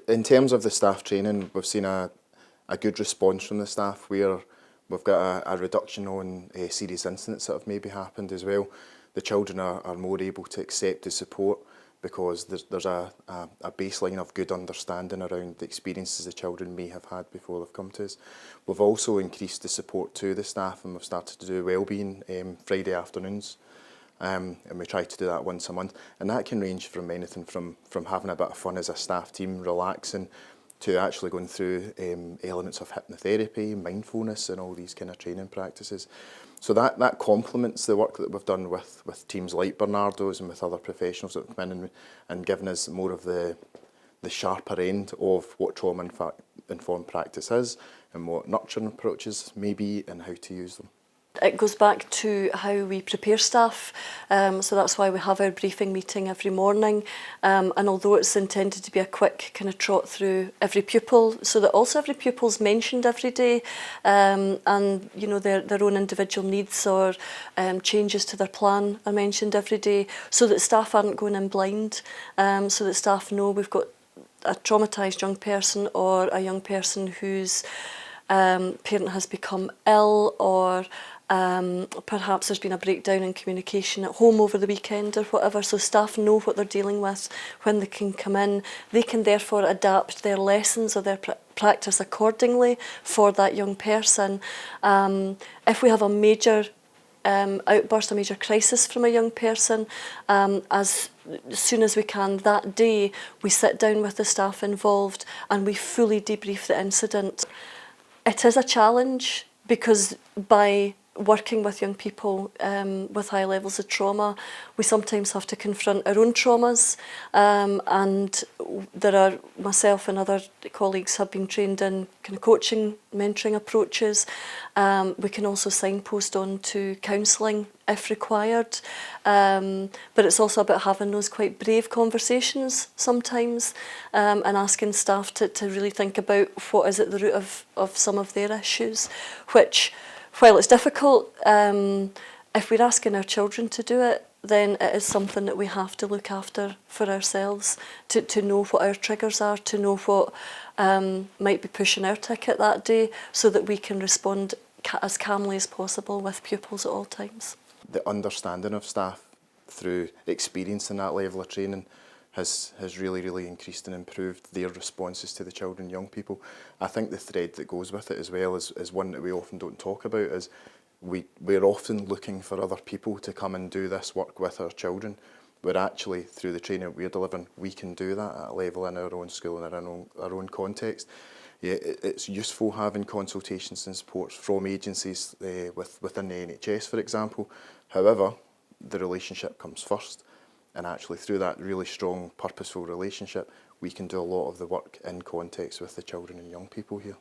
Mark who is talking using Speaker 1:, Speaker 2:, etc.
Speaker 1: In terms of the staff training, we've seen a good response from the staff where we've got a reduction on serious incidents that have maybe happened as well. The children are more able to accept the support because there's a baseline of good understanding around the experiences the children may have had before they've come to us. We've also increased the support to the staff, and we've started to do wellbeing Friday afternoons. And we try to do that once a month, and that can range from anything from having a bit of fun as a staff team, relaxing, to actually going through elements of hypnotherapy, mindfulness, and all these kind of training practices. So that complements the work that we've done with teams like Bernardo's and with other professionals that have come in and given us more of the sharper end of what trauma-informed practice is and what nurturing approaches may be and how to use them.
Speaker 2: It goes back to how we prepare staff, so that's why we have our briefing meeting every morning, and although it's intended to be a quick kind of trot through every pupil, so that also every pupil's mentioned every day, and you know their own individual needs or changes to their plan are mentioned every day, so that staff aren't going in blind, so that staff know we've got a traumatised young person or a young person whose parent has become ill, or perhaps there's been a breakdown in communication at home over the weekend or whatever, so staff know what they're dealing with when they can come in. They can therefore adapt their lessons or their practice accordingly for that young person. If we have a major outburst, a major crisis from a young person, as soon as we can that day, we sit down with the staff involved and we fully debrief the incident. It is a challenge because by working with young people with high levels of trauma, we sometimes have to confront our own traumas, and myself and other colleagues have been trained in kind of coaching, mentoring approaches. We can also signpost on to counselling if required, but it's also about having those quite brave conversations sometimes, and asking staff to really think about what is at the root of some of their issues, which, while it's difficult, if we're asking our children to do it, then it is something that we have to look after for ourselves, to know what our triggers are, to know what might be pushing our ticket that day, so that we can respond as calmly as possible with pupils at all times.
Speaker 1: The understanding of staff through experiencing that level of training has really increased and improved their responses to the children and young people. I think the thread that goes with it as well is one that we often don't talk about, is we're often looking for other people to come and do this work with our children, where actually through the training that we're delivering, we can do that at a level in our own school and in our own context. Yeah, it's useful having consultations and supports from agencies within the NHS, for example. However, the relationship comes first, and actually through that really strong, purposeful relationship, we can do a lot of the work in context with the children and young people here.